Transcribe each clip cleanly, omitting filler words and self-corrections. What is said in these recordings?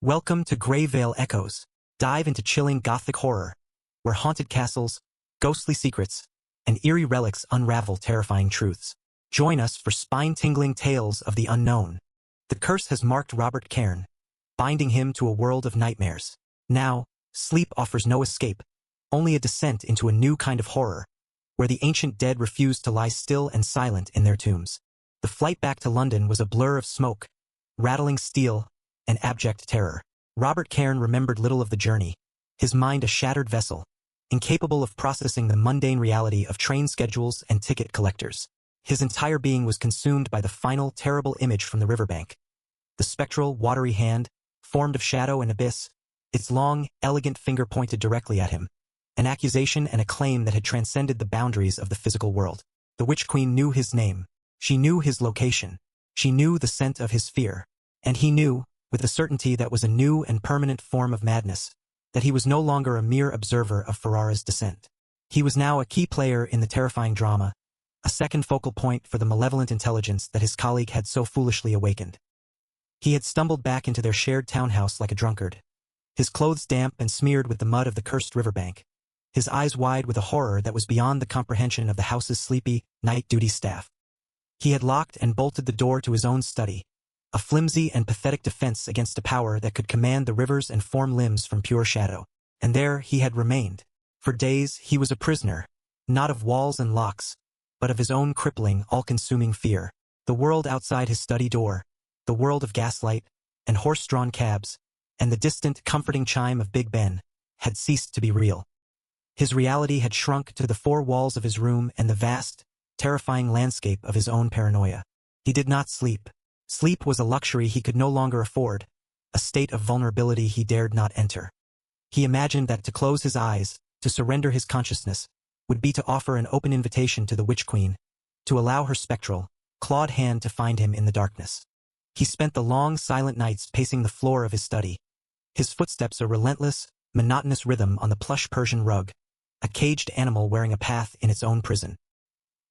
Welcome to Greyvale Echoes. Dive into chilling gothic horror, where haunted castles, ghostly secrets, and eerie relics unravel terrifying truths. Join us for spine-tingling tales of the unknown. The curse has marked Robert Cairn, binding him to a world of nightmares. Now, sleep offers no escape, only a descent into a new kind of horror, where the ancient dead refuse to lie still and silent in their tombs. The flight back to London was a blur of smoke, rattling steel, and abject terror. Robert Cairn remembered little of the journey, his mind a shattered vessel, incapable of processing the mundane reality of train schedules and ticket collectors. His entire being was consumed by the final terrible image from the riverbank. The spectral, watery hand, formed of shadow and abyss, its long, elegant finger pointed directly at him, an accusation and a claim that had transcended the boundaries of the physical world. The Witch Queen knew his name. She knew his location. She knew the scent of his fear. And he knew, with the certainty that was a new and permanent form of madness, that he was no longer a mere observer of Ferrara's descent. He was now a key player in the terrifying drama, a second focal point for the malevolent intelligence that his colleague had so foolishly awakened. He had stumbled back into their shared townhouse like a drunkard, his clothes damp and smeared with the mud of the cursed riverbank, his eyes wide with a horror that was beyond the comprehension of the house's sleepy, night-duty staff. He had locked and bolted the door to his own study, a flimsy and pathetic defense against a power that could command the rivers and form limbs from pure shadow. And there he had remained. For days he was a prisoner, not of walls and locks, but of his own crippling, all-consuming fear. The world outside his study door, the world of gaslight, and horse-drawn cabs, and the distant, comforting chime of Big Ben, had ceased to be real. His reality had shrunk to the four walls of his room and the vast, terrifying landscape of his own paranoia. He did not sleep. Sleep was a luxury he could no longer afford, a state of vulnerability he dared not enter. He imagined that to close his eyes, to surrender his consciousness, would be to offer an open invitation to the Witch Queen, to allow her spectral, clawed hand to find him in the darkness. He spent the long, silent nights pacing the floor of his study, his footsteps a relentless, monotonous rhythm on the plush Persian rug, a caged animal wearing a path in its own prison.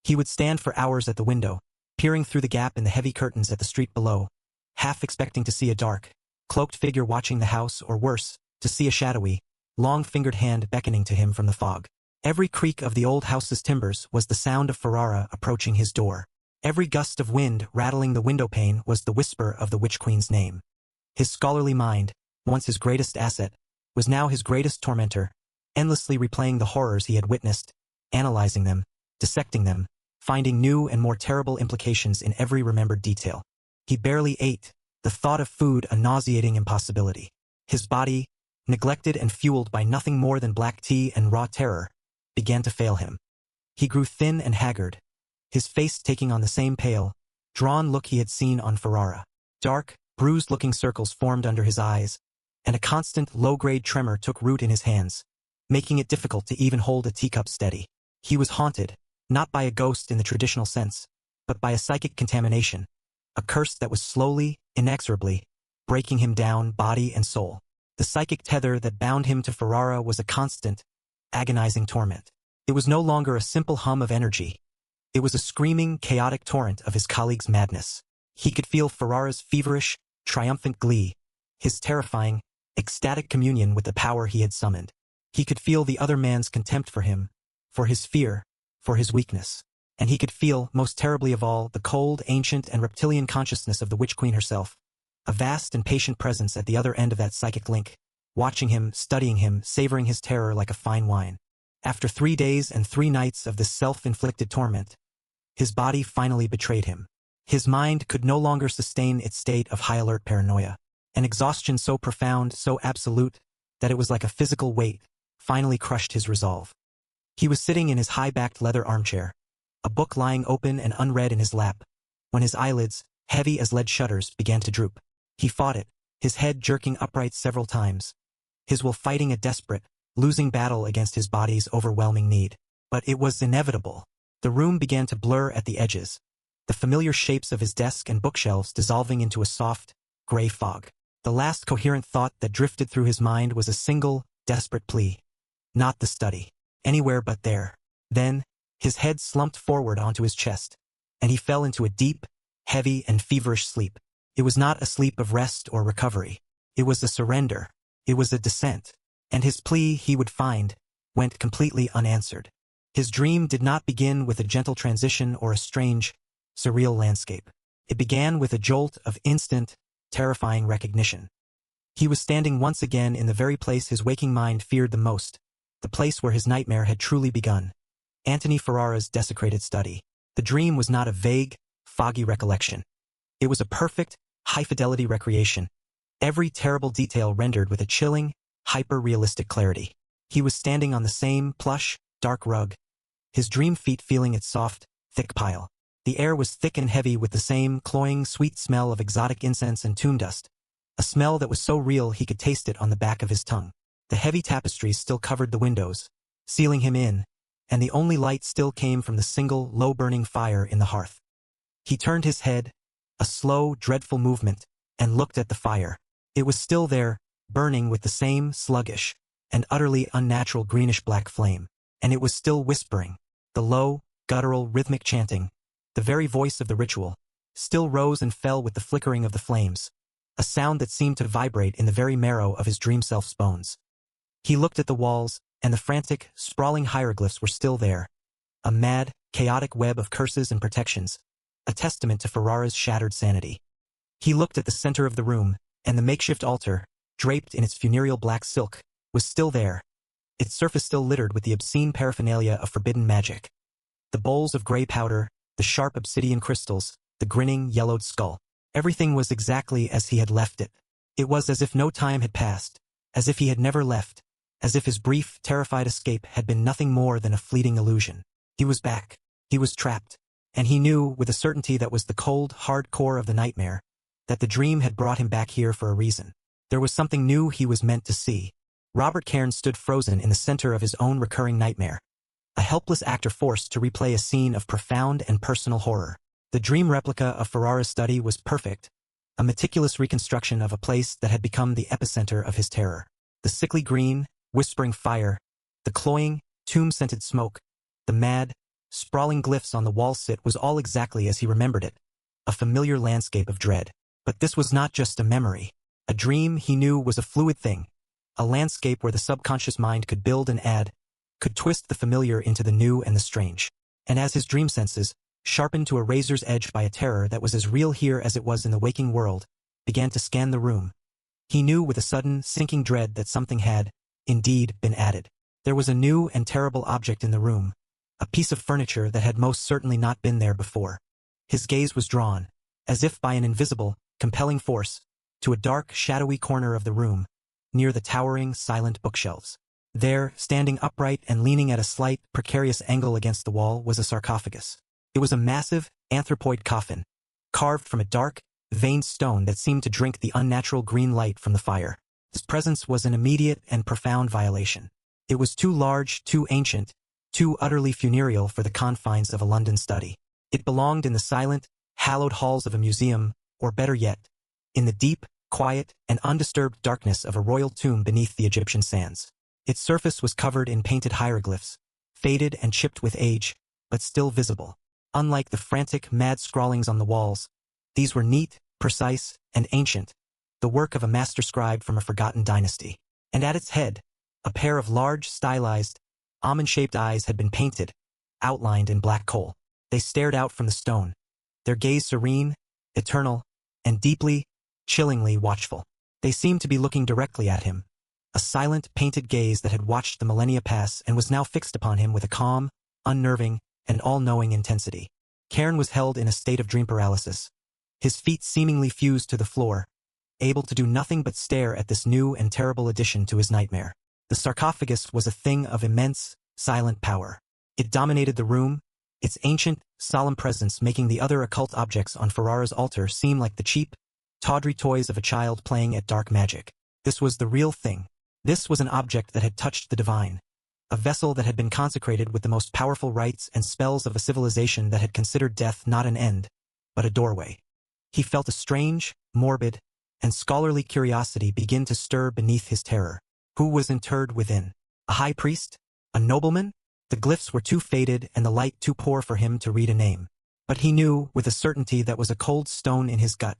He would stand for hours at the window, peering through the gap in the heavy curtains at the street below, half expecting to see a dark, cloaked figure watching the house, or worse, to see a shadowy, long-fingered hand beckoning to him from the fog. Every creak of the old house's timbers was the sound of Ferrara approaching his door. Every gust of wind rattling the windowpane was the whisper of the Witch Queen's name. His scholarly mind, once his greatest asset, was now his greatest tormentor, endlessly replaying the horrors he had witnessed, analyzing them, dissecting them, finding new and more terrible implications in every remembered detail. He barely ate, the thought of food a nauseating impossibility. His body, neglected and fueled by nothing more than black tea and raw terror, began to fail him. He grew thin and haggard, his face taking on the same pale, drawn look he had seen on Ferrara. Dark, bruised-looking circles formed under his eyes, and a constant, low-grade tremor took root in his hands, making it difficult to even hold a teacup steady. He was haunted, not by a ghost in the traditional sense, but by a psychic contamination, a curse that was slowly, inexorably, breaking him down body and soul. The psychic tether that bound him to Ferrara was a constant, agonizing torment. It was no longer a simple hum of energy. It was a screaming, chaotic torrent of his colleague's madness. He could feel Ferrara's feverish, triumphant glee, his terrifying, ecstatic communion with the power he had summoned. He could feel the other man's contempt for him, for his fear, for his weakness. And he could feel, most terribly of all, the cold, ancient, and reptilian consciousness of the Witch Queen herself, a vast and patient presence at the other end of that psychic link, watching him, studying him, savoring his terror like a fine wine. After 3 days and 3 nights of this self-inflicted torment, his body finally betrayed him. His mind could no longer sustain its state of high-alert paranoia, an exhaustion so profound, so absolute, that it was like a physical weight, finally crushed his resolve. He was sitting in his high-backed leather armchair, a book lying open and unread in his lap, when his eyelids, heavy as lead shutters, began to droop. He fought it, his head jerking upright several times, his will fighting a desperate, losing battle against his body's overwhelming need. But it was inevitable. The room began to blur at the edges, the familiar shapes of his desk and bookshelves dissolving into a soft, gray fog. The last coherent thought that drifted through his mind was a single, desperate plea. Not the study. Anywhere but there. Then, his head slumped forward onto his chest, and he fell into a deep, heavy, and feverish sleep. It was not a sleep of rest or recovery. It was a surrender. It was a descent. And his plea, he would find, went completely unanswered. His dream did not begin with a gentle transition or a strange, surreal landscape. It began with a jolt of instant, terrifying recognition. He was standing once again in the very place his waking mind feared the most, the place where his nightmare had truly begun. Antony Ferrara's desecrated study. The dream was not a vague, foggy recollection. It was a perfect, high-fidelity recreation, every terrible detail rendered with a chilling, hyper-realistic clarity. He was standing on the same plush, dark rug, his dream feet feeling its soft, thick pile. The air was thick and heavy with the same cloying, sweet smell of exotic incense and tomb dust, a smell that was so real he could taste it on the back of his tongue. The heavy tapestries still covered the windows, sealing him in, and the only light still came from the single, low-burning fire in the hearth. He turned his head, a slow, dreadful movement, and looked at the fire. It was still there, burning with the same sluggish and utterly unnatural greenish-black flame, and it was still whispering. The low, guttural, rhythmic chanting, the very voice of the ritual, still rose and fell with the flickering of the flames, a sound that seemed to vibrate in the very marrow of his dream self's bones. He looked at the walls, and the frantic, sprawling hieroglyphs were still there, a mad, chaotic web of curses and protections, a testament to Ferrara's shattered sanity. He looked at the center of the room, and the makeshift altar, draped in its funereal black silk, was still there, its surface still littered with the obscene paraphernalia of forbidden magic. The bowls of gray powder, the sharp obsidian crystals, the grinning, yellowed skull. Everything was exactly as he had left it. It was as if no time had passed, as if he had never left, as if his brief, terrified escape had been nothing more than a fleeting illusion. He was back. He was trapped. And he knew, with a certainty that was the cold, hard core of the nightmare, that the dream had brought him back here for a reason. There was something new he was meant to see. Robert Cairns stood frozen in the center of his own recurring nightmare, a helpless actor forced to replay a scene of profound and personal horror. The dream replica of Ferrara's study was perfect, a meticulous reconstruction of a place that had become the epicenter of his terror. The sickly green, whispering fire, the cloying, tomb-scented smoke, the mad, sprawling glyphs on the wall was all exactly as he remembered it, a familiar landscape of dread. But this was not just a memory. A dream, he knew, was a fluid thing, a landscape where the subconscious mind could build and add, could twist the familiar into the new and the strange. And as his dream senses, sharpened to a razor's edge by a terror that was as real here as it was in the waking world, began to scan the room, he knew with a sudden, sinking dread that something had, indeed, been added. There was a new and terrible object in the room, a piece of furniture that had most certainly not been there before. His gaze was drawn, as if by an invisible, compelling force, to a dark, shadowy corner of the room, near the towering, silent bookshelves. There, standing upright and leaning at a slight, precarious angle against the wall, was a sarcophagus. It was a massive, anthropoid coffin, carved from a dark, veined stone that seemed to drink the unnatural green light from the fire. Its presence was an immediate and profound violation. It was too large, too ancient, too utterly funereal for the confines of a London study. It belonged in the silent, hallowed halls of a museum, or better yet, in the deep, quiet, and undisturbed darkness of a royal tomb beneath the Egyptian sands. Its surface was covered in painted hieroglyphs, faded and chipped with age, but still visible. Unlike the frantic, mad scrawlings on the walls, these were neat, precise, and ancient, the work of a master scribe from a forgotten dynasty. And at its head, a pair of large, stylized, almond-shaped eyes had been painted, outlined in black coal. They stared out from the stone, their gaze serene, eternal, and deeply, chillingly watchful. They seemed to be looking directly at him, a silent, painted gaze that had watched the millennia pass and was now fixed upon him with a calm, unnerving, and all-knowing intensity. Cairn was held in a state of dream paralysis, his feet seemingly fused to the floor, able to do nothing but stare at this new and terrible addition to his nightmare. The sarcophagus was a thing of immense, silent power. It dominated the room, its ancient, solemn presence making the other occult objects on Ferrara's altar seem like the cheap, tawdry toys of a child playing at dark magic. This was the real thing. This was an object that had touched the divine, a vessel that had been consecrated with the most powerful rites and spells of a civilization that had considered death not an end, but a doorway. He felt a strange, morbid, and scholarly curiosity begin to stir beneath his terror. Who was interred within? A high priest? A nobleman? The glyphs were too faded and the light too poor for him to read a name. But he knew, with a certainty that was a cold stone in his gut,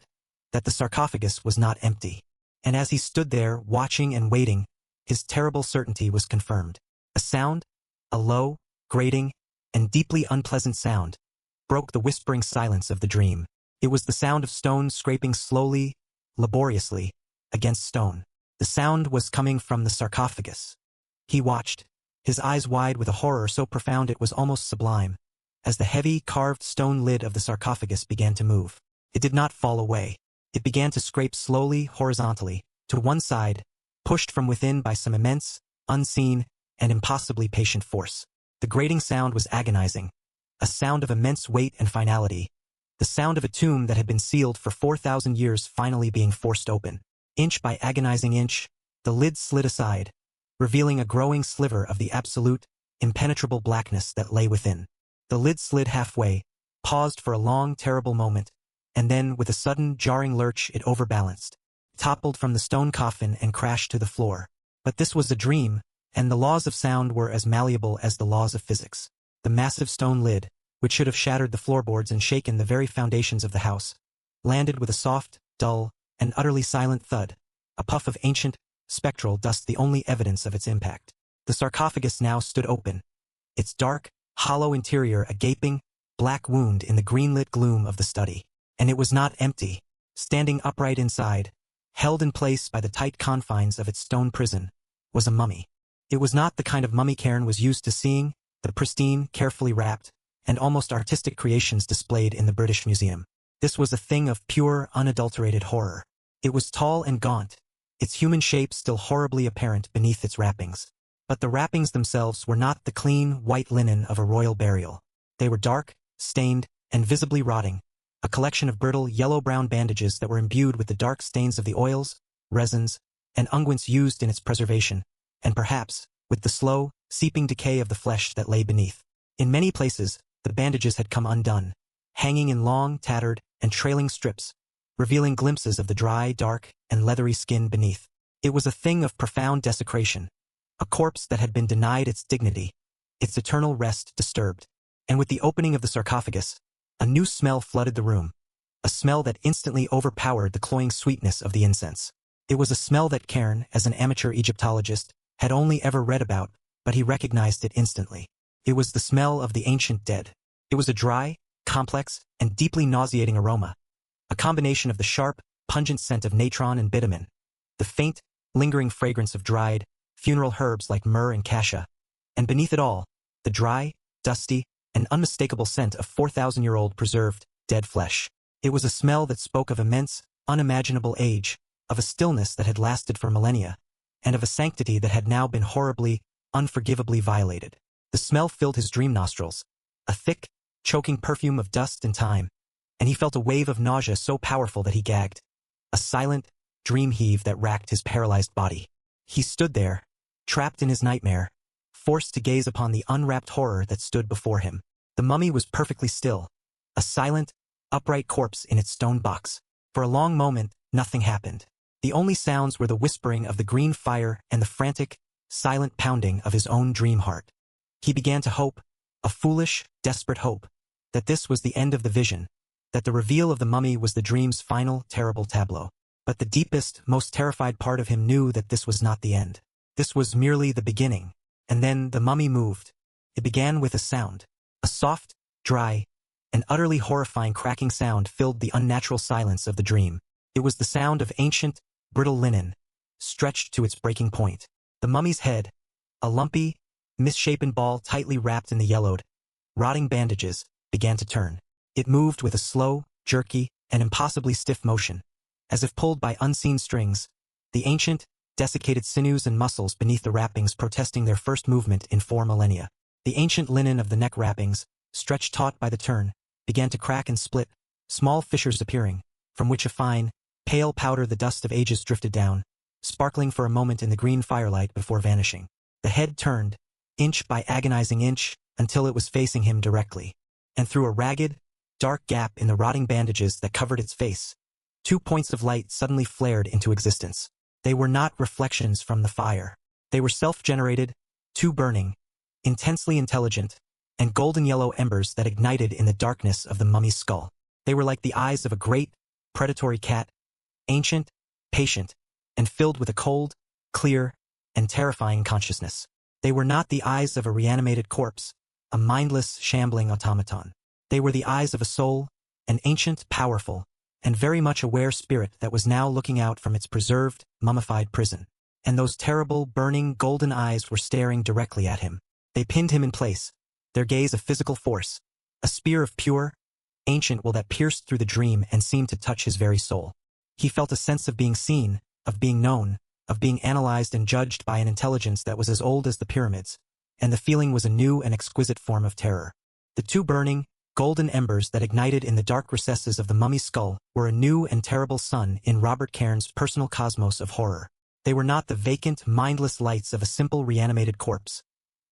that the sarcophagus was not empty. And as he stood there, watching and waiting, his terrible certainty was confirmed. A sound, a low, grating, and deeply unpleasant sound, broke the whispering silence of the dream. It was the sound of stone scraping slowly, laboriously, against stone. The sound was coming from the sarcophagus. He watched, his eyes wide with a horror so profound it was almost sublime, as the heavy, carved stone lid of the sarcophagus began to move. It did not fall away. It began to scrape slowly, horizontally, to one side, pushed from within by some immense, unseen, and impossibly patient force. The grating sound was agonizing, a sound of immense weight and finality, the sound of a tomb that had been sealed for 4,000 years finally being forced open. Inch by agonizing inch, the lid slid aside, revealing a growing sliver of the absolute, impenetrable blackness that lay within. The lid slid halfway, paused for a long, terrible moment, and then, with a sudden, jarring lurch, it overbalanced, toppled from the stone coffin and crashed to the floor. But this was a dream, and the laws of sound were as malleable as the laws of physics. The massive stone lid, which should have shattered the floorboards and shaken the very foundations of the house, landed with a soft, dull, and utterly silent thud, a puff of ancient, spectral dust the only evidence of its impact. The sarcophagus now stood open, its dark, hollow interior a gaping, black wound in the green-lit gloom of the study. And it was not empty. Standing upright inside, held in place by the tight confines of its stone prison, was a mummy. It was not the kind of mummy Cairn was used to seeing, the pristine, carefully wrapped, and almost artistic creations displayed in the British Museum. This was a thing of pure, unadulterated horror. It was tall and gaunt, its human shape still horribly apparent beneath its wrappings. But the wrappings themselves were not the clean, white linen of a royal burial. They were dark, stained, and visibly rotting, a collection of brittle, yellow-brown bandages that were imbued with the dark stains of the oils, resins, and unguents used in its preservation, and perhaps, with the slow, seeping decay of the flesh that lay beneath. In many places, the bandages had come undone, hanging in long, tattered, and trailing strips, revealing glimpses of the dry, dark, and leathery skin beneath. It was a thing of profound desecration, a corpse that had been denied its dignity, its eternal rest disturbed. And with the opening of the sarcophagus, a new smell flooded the room, a smell that instantly overpowered the cloying sweetness of the incense. It was a smell that Cairn, as an amateur Egyptologist, had only ever read about, but he recognized it instantly. It was the smell of the ancient dead. It was a dry, complex, and deeply nauseating aroma, a combination of the sharp, pungent scent of natron and bitumen, the faint, lingering fragrance of dried, funeral herbs like myrrh and cassia, and beneath it all, the dry, dusty, and unmistakable scent of 4,000-year-old preserved, dead flesh. It was a smell that spoke of immense, unimaginable age, of a stillness that had lasted for millennia, and of a sanctity that had now been horribly, unforgivably violated. The smell filled his dream nostrils, a thick, choking perfume of dust and time, and he felt a wave of nausea so powerful that he gagged, a silent, dream heave that racked his paralyzed body. He stood there, trapped in his nightmare, forced to gaze upon the unwrapped horror that stood before him. The mummy was perfectly still, a silent, upright corpse in its stone box. For a long moment, nothing happened. The only sounds were the whispering of the green fire and the frantic, silent pounding of his own dream heart. He began to hope, a foolish, desperate hope, that this was the end of the vision, that the reveal of the mummy was the dream's final, terrible tableau. But the deepest, most terrified part of him knew that this was not the end. This was merely the beginning. And then the mummy moved. It began with a sound. A soft, dry, and utterly horrifying cracking sound filled the unnatural silence of the dream. It was the sound of ancient, brittle linen, stretched to its breaking point. The mummy's head, a lumpy, misshapen ball tightly wrapped in the yellowed, rotting bandages, began to turn. It moved with a slow, jerky, and impossibly stiff motion, as if pulled by unseen strings, the ancient, desiccated sinews and muscles beneath the wrappings protesting their first movement in 4 millennia. The ancient linen of the neck wrappings, stretched taut by the turn, began to crack and split, small fissures appearing, from which a fine, pale powder the dust of ages drifted down, sparkling for a moment in the green firelight before vanishing. The head turned, inch by agonizing inch, until it was facing him directly. And through a ragged, dark gap in the rotting bandages that covered its face, 2 points of light suddenly flared into existence. They were not reflections from the fire. They were self-generated, 2 burning, intensely intelligent, and golden yellow embers that ignited in the darkness of the mummy's skull. They were like the eyes of a great, predatory cat, ancient, patient, and filled with a cold, clear, and terrifying consciousness. They were not the eyes of a reanimated corpse, a mindless, shambling automaton. They were the eyes of a soul, an ancient, powerful, and very much aware spirit that was now looking out from its preserved, mummified prison. And those terrible, burning, golden eyes were staring directly at him. They pinned him in place, their gaze a physical force, a spear of pure, ancient will that pierced through the dream and seemed to touch his very soul. He felt a sense of being seen, of being known, of being analyzed and judged by an intelligence that was as old as the pyramids, and the feeling was a new and exquisite form of terror. The two burning, golden embers that ignited in the dark recesses of the mummy's skull were a new and terrible sun in Robert Cairns' personal cosmos of horror. They were not the vacant, mindless lights of a simple reanimated corpse.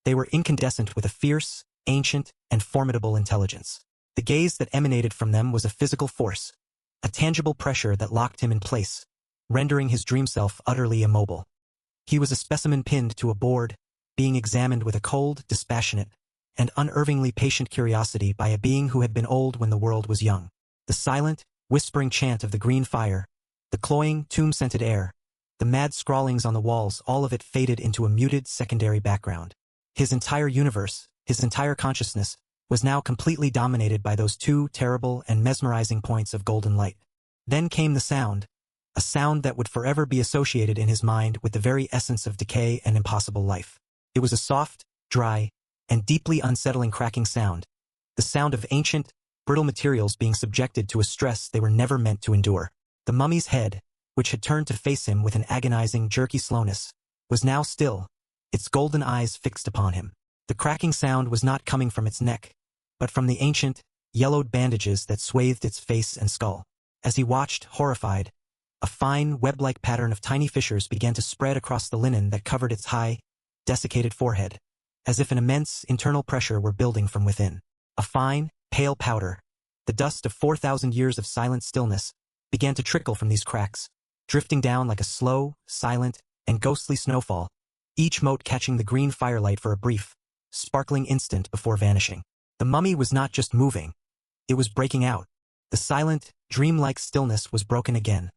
They were incandescent with a fierce, ancient, and formidable intelligence. The gaze that emanated from them was a physical force, a tangible pressure that locked him in place, rendering his dream self utterly immobile. He was a specimen pinned to a board, being examined with a cold, dispassionate, and unervingly patient curiosity by a being who had been old when the world was young. The silent, whispering chant of the green fire, the cloying, tomb-scented air, the mad scrawlings on the walls, all of it faded into a muted secondary background. His entire universe, his entire consciousness, was now completely dominated by those two terrible and mesmerizing points of golden light. Then came the sound, a sound that would forever be associated in his mind with the very essence of decay and impossible life. It was a soft, dry, and deeply unsettling cracking sound, the sound of ancient, brittle materials being subjected to a stress they were never meant to endure. The mummy's head, which had turned to face him with an agonizing, jerky slowness, was now still, its golden eyes fixed upon him. The cracking sound was not coming from its neck, but from the ancient, yellowed bandages that swathed its face and skull. As he watched, horrified, a fine, web-like pattern of tiny fissures began to spread across the linen that covered its high, desiccated forehead, as if an immense internal pressure were building from within. A fine, pale powder, the dust of 4,000 years of silent stillness, began to trickle from these cracks, drifting down like a slow, silent, and ghostly snowfall, each mote catching the green firelight for a brief, sparkling instant before vanishing. The mummy was not just moving, it was breaking out. The silent, dreamlike stillness was broken again,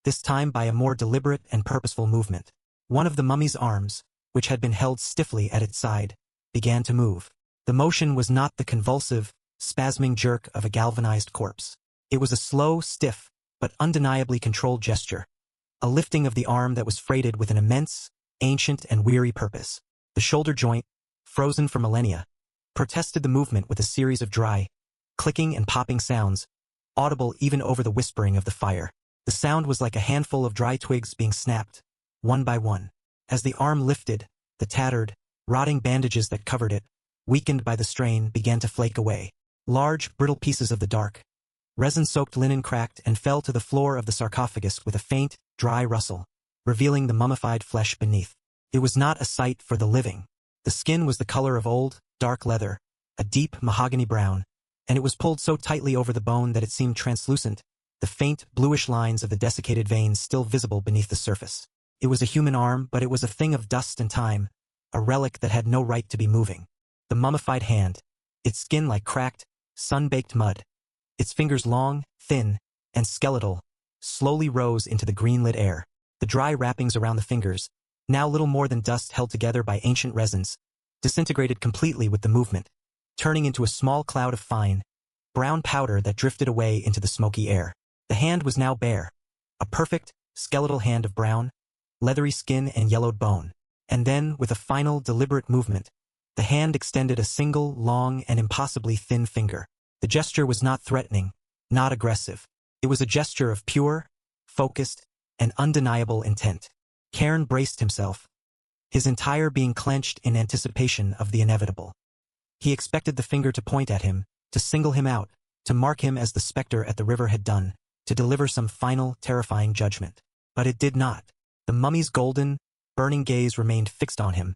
this time by a more deliberate and purposeful movement. One of the mummy's arms, which had been held stiffly at its side, began to move. The motion was not the convulsive, spasming jerk of a galvanized corpse. It was a slow, stiff, but undeniably controlled gesture, a lifting of the arm that was freighted with an immense, ancient and weary purpose. The shoulder joint, frozen for millennia, protested the movement with a series of dry, clicking and popping sounds, audible even over the whispering of the fire. The sound was like a handful of dry twigs being snapped, one by one. As the arm lifted, the tattered, rotting bandages that covered it, weakened by the strain, began to flake away. Large, brittle pieces of the dark, resin-soaked linen cracked and fell to the floor of the sarcophagus with a faint, dry rustle, revealing the mummified flesh beneath. It was not a sight for the living. The skin was the color of old, dark leather, a deep mahogany brown, and it was pulled so tightly over the bone that it seemed translucent, the faint, bluish lines of the desiccated veins still visible beneath the surface. It was a human arm, but it was a thing of dust and time, a relic that had no right to be moving. The mummified hand, its skin like cracked, sun-baked mud, its fingers long, thin, and skeletal, slowly rose into the green-lit air. The dry wrappings around the fingers, now little more than dust held together by ancient resins, disintegrated completely with the movement, turning into a small cloud of fine, brown powder that drifted away into the smoky air. The hand was now bare, a perfect, skeletal hand of brown, leathery skin and yellowed bone. And then, with a final, deliberate movement, the hand extended a single, long, and impossibly thin finger. The gesture was not threatening, not aggressive. It was a gesture of pure, focused, and undeniable intent. Cairn braced himself, his entire being clenched in anticipation of the inevitable. He expected the finger to point at him, to single him out, to mark him as the specter at the river had done, to deliver some final, terrifying judgment. But it did not. The mummy's golden, burning gaze remained fixed on him,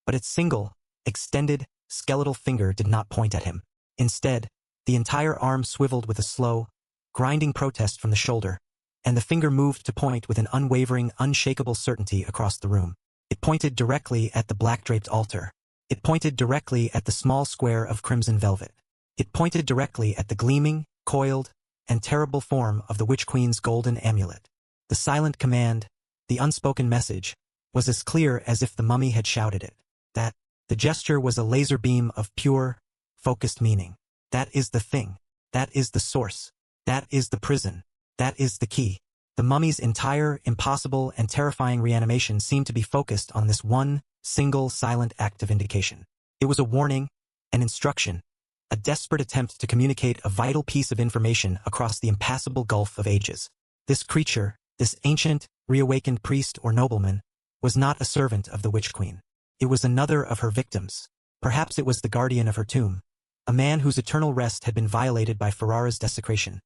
but its single, extended, skeletal finger did not point at him. Instead, the entire arm swiveled with a slow, grinding protest from the shoulder, and the finger moved to point with an unwavering, unshakable certainty across the room. It pointed directly at the black-draped altar. It pointed directly at the small square of crimson velvet. It pointed directly at the gleaming, coiled, and terrible form of the Witch Queen's golden amulet. The silent command, the unspoken message, was as clear as if the mummy had shouted it. That, the gesture was a laser beam of pure, focused meaning. That is the thing. That is the source. That is the prison. That is the key. The mummy's entire, impossible, and terrifying reanimation seemed to be focused on this one, single, silent act of indication. It was a warning, an instruction, a desperate attempt to communicate a vital piece of information across the impassable gulf of ages. This creature, this ancient, reawakened priest or nobleman, was not a servant of the Witch Queen. It was another of her victims. Perhaps it was the guardian of her tomb. A man whose eternal rest had been violated by Ferrara's desecration.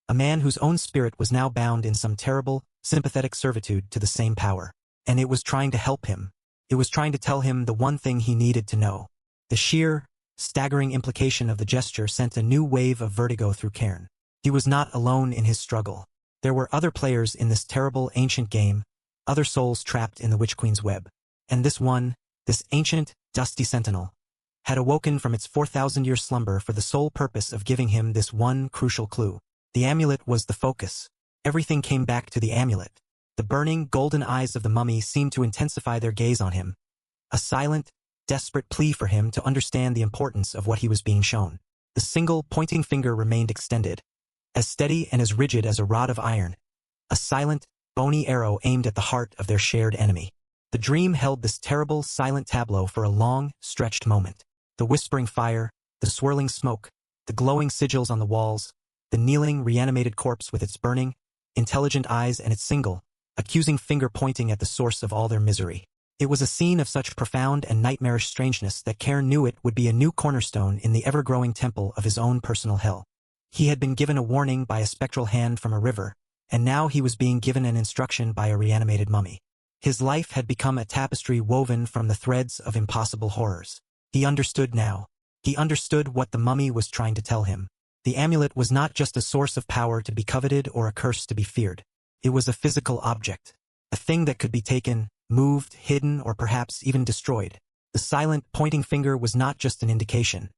A man whose own spirit was now bound in some terrible, sympathetic servitude to the same power. And it was trying to help him. It was trying to tell him the one thing he needed to know. The sheer, staggering implication of the gesture sent a new wave of vertigo through Cairn. He was not alone in his struggle. There were other players in this terrible ancient game, other souls trapped in the Witch Queen's web. And this one, this ancient, dusty sentinel, had awoken from its 4,000-year slumber for the sole purpose of giving him this one crucial clue. The amulet was the focus. Everything came back to the amulet. The burning, golden eyes of the mummy seemed to intensify their gaze on him. A silent, desperate plea for him to understand the importance of what he was being shown. The single, pointing finger remained extended, as steady and as rigid as a rod of iron. A silent, bony arrow aimed at the heart of their shared enemy. The dream held this terrible, silent tableau for a long, stretched moment. The whispering fire, the swirling smoke, the glowing sigils on the walls, the kneeling, reanimated corpse with its burning, intelligent eyes and its single, accusing finger pointing at the source of all their misery. It was a scene of such profound and nightmarish strangeness that Cairn knew it would be a new cornerstone in the ever-growing temple of his own personal hell. He had been given a warning by a spectral hand from a river, and now he was being given an instruction by a reanimated mummy. His life had become a tapestry woven from the threads of impossible horrors. He understood now. He understood what the mummy was trying to tell him. The amulet was not just a source of power to be coveted or a curse to be feared. It was a physical object, a thing that could be taken, moved, hidden, or perhaps even destroyed. The silent, pointing finger was not just an indication.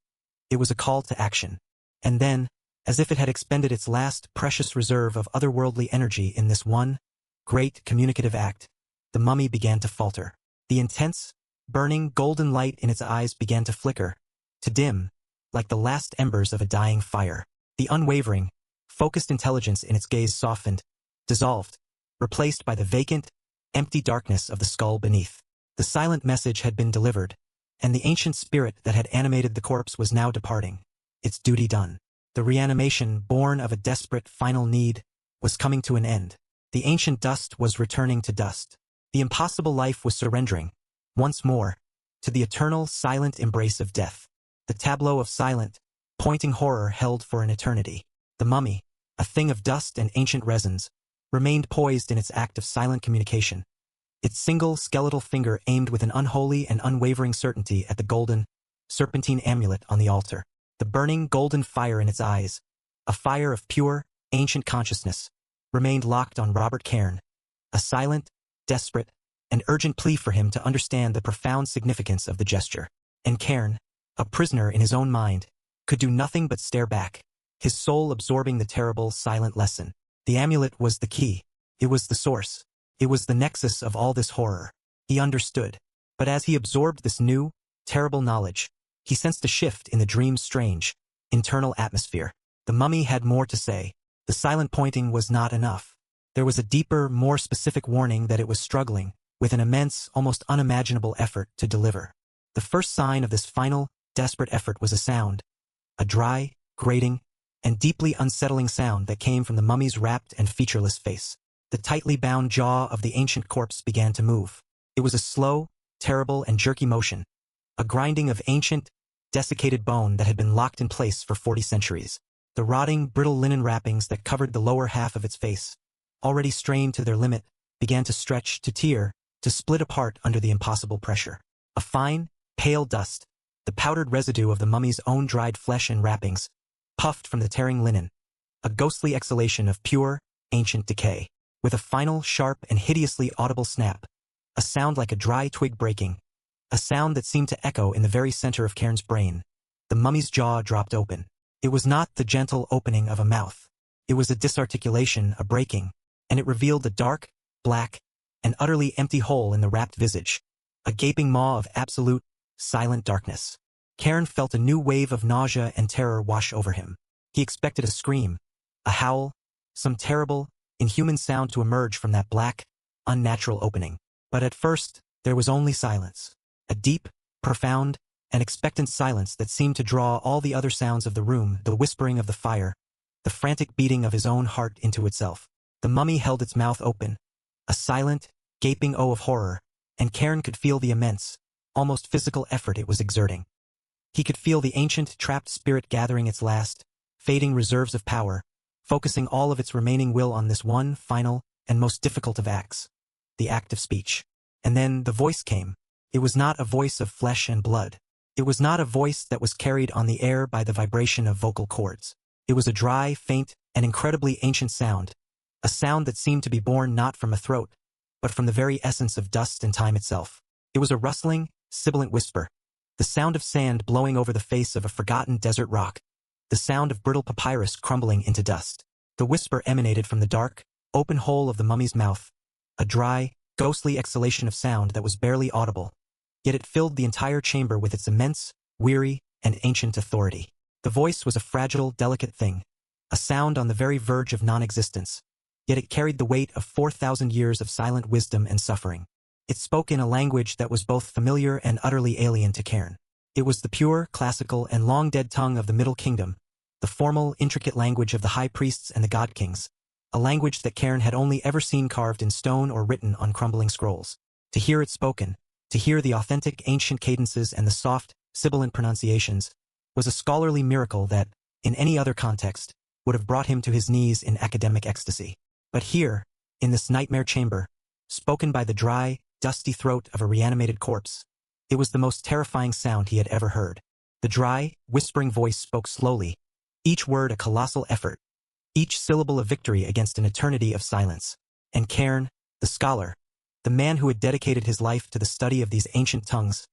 It was a call to action. And then, as if it had expended its last precious reserve of otherworldly energy in this one, great communicative act, the mummy began to falter. The intense, burning, golden light in its eyes began to flicker, to dim, like the last embers of a dying fire. The unwavering, focused intelligence in its gaze softened, dissolved, replaced by the vacant, empty darkness of the skull beneath. The silent message had been delivered, and the ancient spirit that had animated the corpse was now departing, its duty done. The reanimation, born of a desperate final need, was coming to an end. The ancient dust was returning to dust. The impossible life was surrendering, once more, to the eternal, silent embrace of death. The tableau of silent, pointing horror held for an eternity. The mummy, a thing of dust and ancient resins, remained poised in its act of silent communication, its single skeletal finger aimed with an unholy and unwavering certainty at the golden, serpentine amulet on the altar. The burning golden fire in its eyes, a fire of pure, ancient consciousness, remained locked on Robert Cairn, a silent, desperate, and urgent plea for him to understand the profound significance of the gesture. And Cairn, a prisoner in his own mind, could do nothing but stare back, his soul absorbing the terrible, silent lesson. The amulet was the key. It was the source. It was the nexus of all this horror. He understood. But as he absorbed this new, terrible knowledge, he sensed a shift in the dream's strange, internal atmosphere. The mummy had more to say. The silent pointing was not enough. There was a deeper, more specific warning that it was struggling, with an immense, almost unimaginable effort to deliver. The first sign of this final, desperate effort was a sound, a dry, grating, and deeply unsettling sound that came from the mummy's rapt and featureless face. The tightly bound jaw of the ancient corpse began to move. It was a slow, terrible, and jerky motion, a grinding of ancient, desiccated bone that had been locked in place for 40 centuries. The rotting, brittle linen wrappings that covered the lower half of its face, already strained to their limit, began to stretch, to tear, to split apart under the impossible pressure. A fine, pale dust, the powdered residue of the mummy's own dried flesh and wrappings, puffed from the tearing linen, a ghostly exhalation of pure, ancient decay. With a final, sharp, and hideously audible snap, a sound like a dry twig breaking, a sound that seemed to echo in the very center of Cairn's brain, the mummy's jaw dropped open. It was not the gentle opening of a mouth. It was a disarticulation, a breaking, and it revealed the dark, black, an utterly empty hole in the wrapped visage, a gaping maw of absolute, silent darkness. Cairn felt a new wave of nausea and terror wash over him. He expected a scream, a howl, some terrible, inhuman sound to emerge from that black, unnatural opening. But at first, there was only silence. A deep, profound, and expectant silence that seemed to draw all the other sounds of the room, the whispering of the fire, the frantic beating of his own heart into itself. The mummy held its mouth open, a silent, gaping O of horror, and Cairn could feel the immense, almost physical effort it was exerting. He could feel the ancient, trapped spirit gathering its last, fading reserves of power, focusing all of its remaining will on this one, final, and most difficult of acts, the act of speech. And then the voice came. It was not a voice of flesh and blood. It was not a voice that was carried on the air by the vibration of vocal cords. It was a dry, faint, and incredibly ancient sound, a sound that seemed to be born not from a throat, but from the very essence of dust and time itself. It was a rustling, sibilant whisper, the sound of sand blowing over the face of a forgotten desert rock, the sound of brittle papyrus crumbling into dust. The whisper emanated from the dark, open hole of the mummy's mouth, a dry, ghostly exhalation of sound that was barely audible, yet it filled the entire chamber with its immense, weary, and ancient authority. The voice was a fragile, delicate thing, a sound on the very verge of non-existence, yet it carried the weight of 4,000 years of silent wisdom and suffering. It spoke in a language that was both familiar and utterly alien to Cairn. It was the pure, classical, and long-dead tongue of the Middle Kingdom, the formal, intricate language of the high priests and the god-kings, a language that Cairn had only ever seen carved in stone or written on crumbling scrolls. To hear it spoken, to hear the authentic ancient cadences and the soft, sibilant pronunciations, was a scholarly miracle that, in any other context, would have brought him to his knees in academic ecstasy. But here, in this nightmare chamber, spoken by the dry, dusty throat of a reanimated corpse, it was the most terrifying sound he had ever heard. The dry, whispering voice spoke slowly, each word a colossal effort, each syllable a victory against an eternity of silence. And Cairn, the scholar, the man who had dedicated his life to the study of these ancient tongues,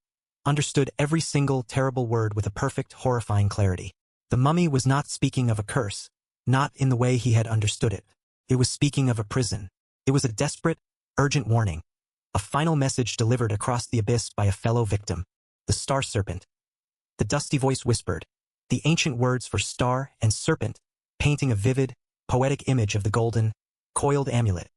understood every single terrible word with a perfect, horrifying clarity. The mummy was not speaking of a curse, not in the way he had understood it. It was speaking of a prison. It was a desperate, urgent warning, a final message delivered across the abyss by a fellow victim, the star serpent. The dusty voice whispered, the ancient words for star and serpent, painting a vivid, poetic image of the golden, coiled amulet,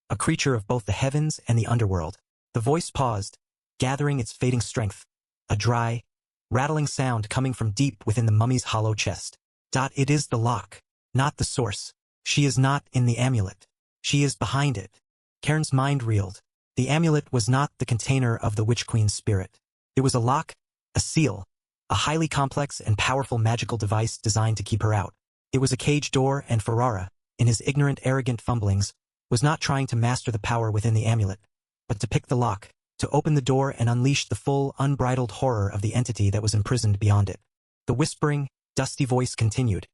a creature of both the heavens and the underworld. The voice paused, gathering its fading strength, a dry, rattling sound coming from deep within the mummy's hollow chest. It is the lock, not the source. She is not in the amulet. She is behind it. Cairn's mind reeled. The amulet was not the container of the Witch Queen's spirit. It was a lock, a seal, a highly complex and powerful magical device designed to keep her out. It was a cage door, and Ferrara, in his ignorant, arrogant fumblings, was not trying to master the power within the amulet, but to pick the lock, to open the door and unleash the full, unbridled horror of the entity that was imprisoned beyond it. The whispering, dusty voice continued,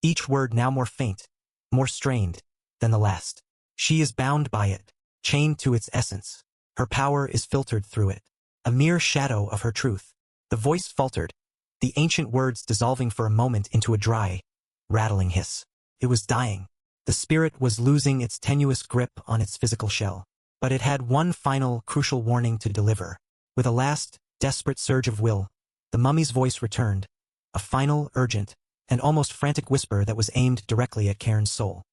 each word now more faint, more strained than the last. She is bound by it, chained to its essence. Her power is filtered through it, a mere shadow of her truth. The voice faltered, the ancient words dissolving for a moment into a dry, rattling hiss. It was dying. The spirit was losing its tenuous grip on its physical shell. But it had one final, crucial warning to deliver. With a last, desperate surge of will, the mummy's voice returned, a final, urgent, and almost frantic whisper that was aimed directly at Cairn's soul.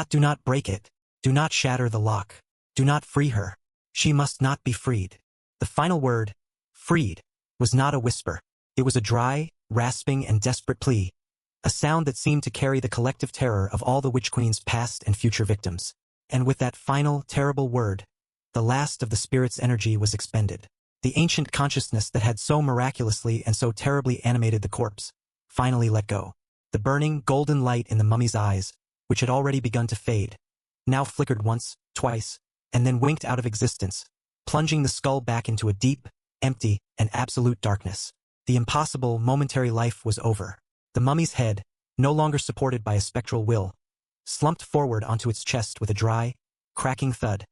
Do not break it. Do not shatter the lock. Do not free her. She must not be freed. The final word, freed, was not a whisper. It was a dry, rasping, and desperate plea, a sound that seemed to carry the collective terror of all the Witch Queen's past and future victims. And with that final, terrible word, the last of the spirit's energy was expended. The ancient consciousness that had so miraculously and so terribly animated the corpse finally let go. The burning, golden light in the mummy's eyes, which had already begun to fade, now flickered once, twice, and then winked out of existence, plunging the skull back into a deep, empty, and absolute darkness. The impossible, momentary life was over. The mummy's head, no longer supported by a spectral will, slumped forward onto its chest with a dry, cracking thud,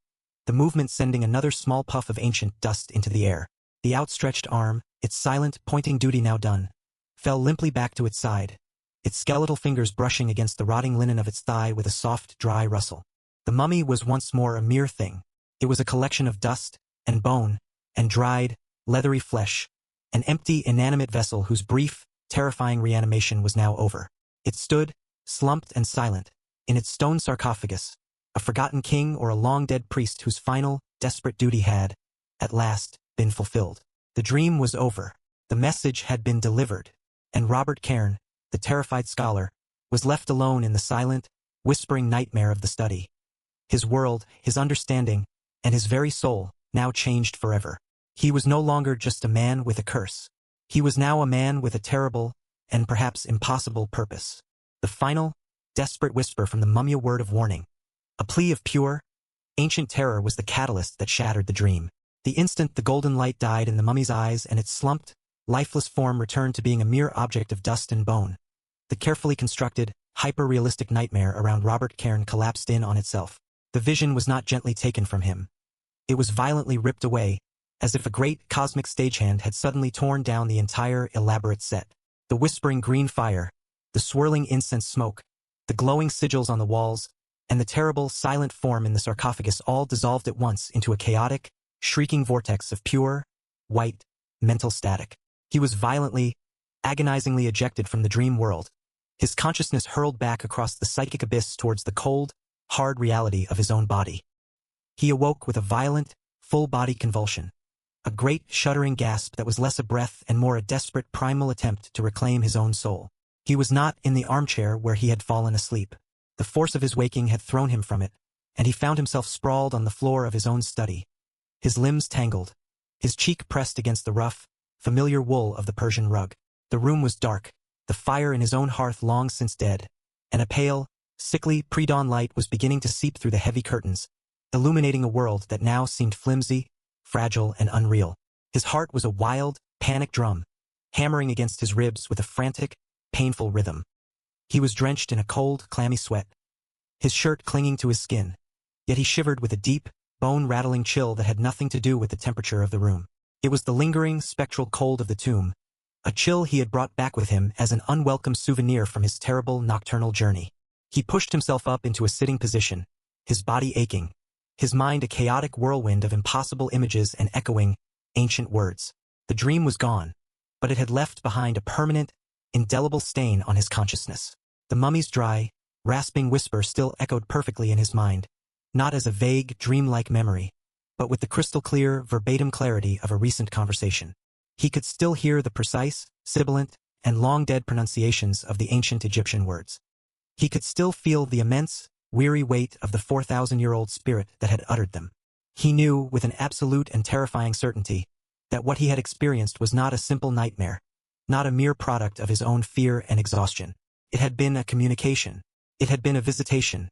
the movement sending another small puff of ancient dust into the air. The outstretched arm, its silent, pointing duty now done, fell limply back to its side, its skeletal fingers brushing against the rotting linen of its thigh with a soft, dry rustle. The mummy was once more a mere thing. It was a collection of dust, and bone, and dried, leathery flesh, an empty, inanimate vessel whose brief, terrifying reanimation was now over. It stood, slumped and silent, in its stone sarcophagus, a forgotten king or a long-dead priest whose final, desperate duty had, at last, been fulfilled. The dream was over. The message had been delivered, and Robert Cairn, the terrified scholar, was left alone in the silent, whispering nightmare of the study. His world, his understanding, and his very soul, now changed forever. He was no longer just a man with a curse. He was now a man with a terrible, and perhaps impossible purpose. The final, desperate whisper from the mummy, a word of warning. A plea of pure, ancient terror was the catalyst that shattered the dream. The instant the golden light died in the mummy's eyes and its slumped, lifeless form returned to being a mere object of dust and bone, the carefully constructed, hyper-realistic nightmare around Robert Cairn collapsed in on itself. The vision was not gently taken from him. It was violently ripped away, as if a great cosmic stagehand had suddenly torn down the entire elaborate set. The whispering green fire, the swirling incense smoke, the glowing sigils on the walls, and the terrible, silent form in the sarcophagus all dissolved at once into a chaotic, shrieking vortex of pure, white, mental static. He was violently, agonizingly ejected from the dream world, his consciousness hurled back across the psychic abyss towards the cold, hard reality of his own body. He awoke with a violent, full-body convulsion, a great, shuddering gasp that was less a breath and more a desperate, primal attempt to reclaim his own soul. He was not in the armchair where he had fallen asleep. The force of his waking had thrown him from it, and he found himself sprawled on the floor of his own study, his limbs tangled, his cheek pressed against the rough, familiar wool of the Persian rug. The room was dark, the fire in his own hearth long since dead, and a pale, sickly, pre-dawn light was beginning to seep through the heavy curtains, illuminating a world that now seemed flimsy, fragile, and unreal. His heart was a wild, panic drum, hammering against his ribs with a frantic, painful rhythm. He was drenched in a cold, clammy sweat, his shirt clinging to his skin, yet he shivered with a deep, bone-rattling chill that had nothing to do with the temperature of the room. It was the lingering, spectral cold of the tomb, a chill he had brought back with him as an unwelcome souvenir from his terrible nocturnal journey. He pushed himself up into a sitting position, his body aching, his mind a chaotic whirlwind of impossible images and echoing, ancient words. The dream was gone, but it had left behind a permanent, indelible stain on his consciousness. The mummy's dry, rasping whisper still echoed perfectly in his mind, not as a vague, dreamlike memory, but with the crystal-clear, verbatim clarity of a recent conversation. He could still hear the precise, sibilant, and long-dead pronunciations of the ancient Egyptian words. He could still feel the immense, weary weight of the 4,000-year-old spirit that had uttered them. He knew, with an absolute and terrifying certainty, that what he had experienced was not a simple nightmare, not a mere product of his own fear and exhaustion. It had been a communication. It had been a visitation,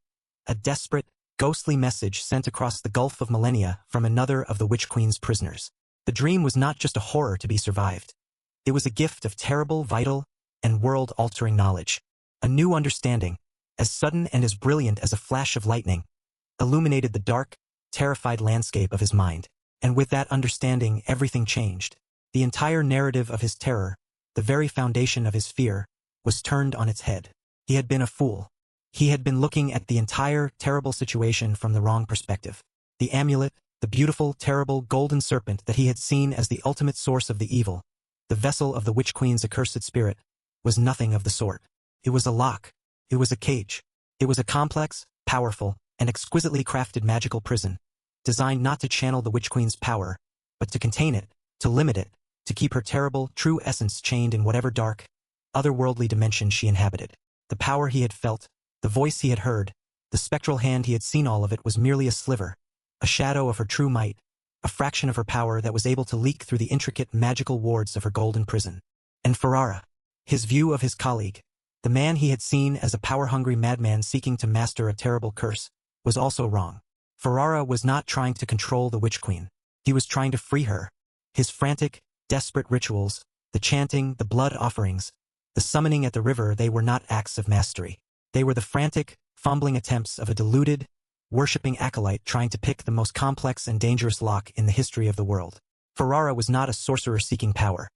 a desperate, ghostly message sent across the gulf of millennia from another of the Witch Queen's prisoners. The dream was not just a horror to be survived. It was a gift of terrible, vital, and world-altering knowledge. A new understanding, as sudden and as brilliant as a flash of lightning, illuminated the dark, terrified landscape of his mind. And with that understanding, everything changed. The entire narrative of his terror, the very foundation of his fear, was turned on its head. He had been a fool. He had been looking at the entire terrible situation from the wrong perspective. The amulet, the beautiful, terrible golden serpent that he had seen as the ultimate source of the evil, the vessel of the Witch Queen's accursed spirit, was nothing of the sort. It was a lock. It was a cage. It was a complex, powerful, and exquisitely crafted magical prison, designed not to channel the Witch Queen's power, but to contain it, to limit it, to keep her terrible, true essence chained in whatever dark, otherworldly dimension she inhabited. The power he had felt, the voice he had heard, the spectral hand he had seen, all of it was merely a sliver, a shadow of her true might, a fraction of her power that was able to leak through the intricate magical wards of her golden prison. And Ferrara, his view of his colleague, the man he had seen as a power-hungry madman seeking to master a terrible curse, was also wrong. Ferrara was not trying to control the Witch Queen. He was trying to free her. His frantic, desperate rituals, the chanting, the blood offerings, the summoning at the river, they were not acts of mastery. They were the frantic, fumbling attempts of a deluded, worshipping acolyte trying to pick the most complex and dangerous lock in the history of the world. Ferrara was not a sorcerer seeking power.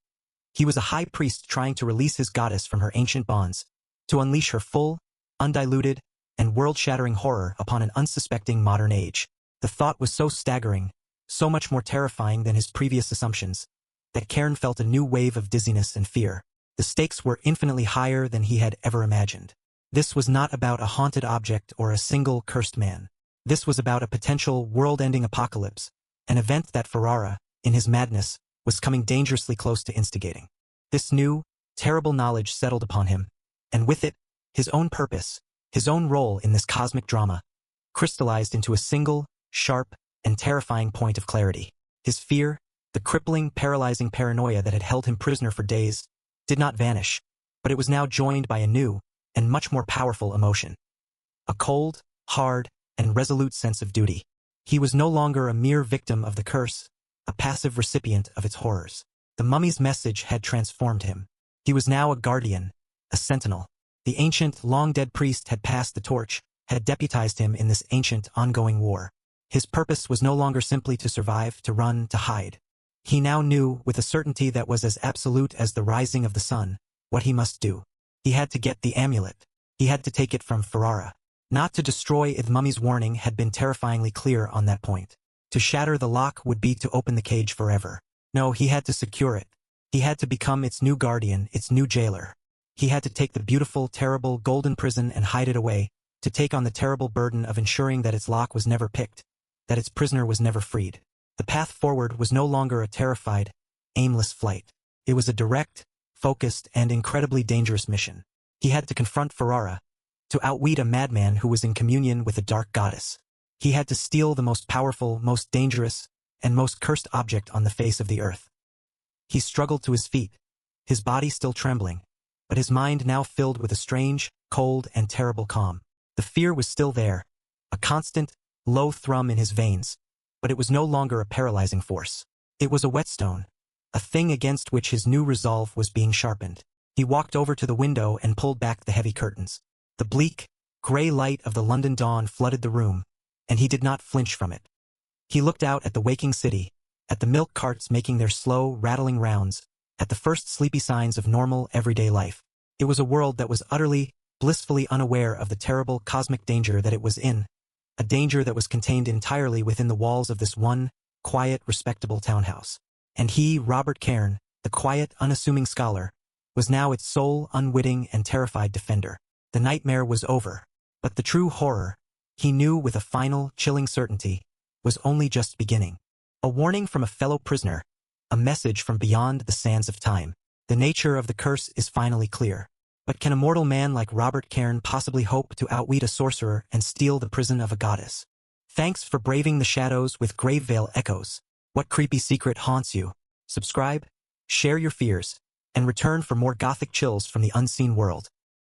He was a high priest trying to release his goddess from her ancient bonds, to unleash her full, undiluted, and world-shattering horror upon an unsuspecting modern age. The thought was so staggering, so much more terrifying than his previous assumptions, that Cairn felt a new wave of dizziness and fear. The stakes were infinitely higher than he had ever imagined. This was not about a haunted object or a single cursed man. This was about a potential world-ending apocalypse, an event that Ferrara, in his madness, was coming dangerously close to instigating. This new, terrible knowledge settled upon him, and with it, his own purpose, his own role in this cosmic drama, crystallized into a single, sharp, and terrifying point of clarity. His fear, the crippling, paralyzing paranoia that had held him prisoner for days, did not vanish, but it was now joined by a new, and much more powerful emotion. A cold, hard, and resolute sense of duty. He was no longer a mere victim of the curse, a passive recipient of its horrors. The mummy's message had transformed him. He was now a guardian, a sentinel. The ancient, long-dead priest had passed the torch, had deputized him in this ancient, ongoing war. His purpose was no longer simply to survive, to run, to hide. He now knew, with a certainty that was as absolute as the rising of the sun, what he must do. He had to get the amulet. He had to take it from Ferrara. Not to destroy it. The mummy's warning had been terrifyingly clear on that point. To shatter the lock would be to open the cage forever. No, he had to secure it. He had to become its new guardian, its new jailer. He had to take the beautiful, terrible, golden prison and hide it away, to take on the terrible burden of ensuring that its lock was never picked, that its prisoner was never freed. The path forward was no longer a terrified, aimless flight. It was a direct, focused, and incredibly dangerous mission. He had to confront Ferrara, to outwit a madman who was in communion with a dark goddess. He had to steal the most powerful, most dangerous, and most cursed object on the face of the earth. He struggled to his feet, his body still trembling, but his mind now filled with a strange, cold, and terrible calm. The fear was still there, a constant, low thrum in his veins, but it was no longer a paralyzing force. It was a whetstone, a thing against which his new resolve was being sharpened. He walked over to the window and pulled back the heavy curtains. The bleak, gray light of the London dawn flooded the room, and he did not flinch from it. He looked out at the waking city, at the milk carts making their slow, rattling rounds, at the first sleepy signs of normal, everyday life. It was a world that was utterly, blissfully unaware of the terrible cosmic danger that it was in, a danger that was contained entirely within the walls of this one, quiet, respectable townhouse. And he, Robert Cairn, the quiet, unassuming scholar, was now its sole, unwitting, and terrified defender. The nightmare was over, but the true horror, he knew with a final, chilling certainty, was only just beginning. A warning from a fellow prisoner, a message from beyond the sands of time. The nature of the curse is finally clear. But can a mortal man like Robert Cairn possibly hope to outwit a sorcerer and steal the prison of a goddess? Thanks for braving the shadows with Gravevale Echoes. What creepy secret haunts you? Subscribe, share your fears, and return for more gothic chills from the unseen world.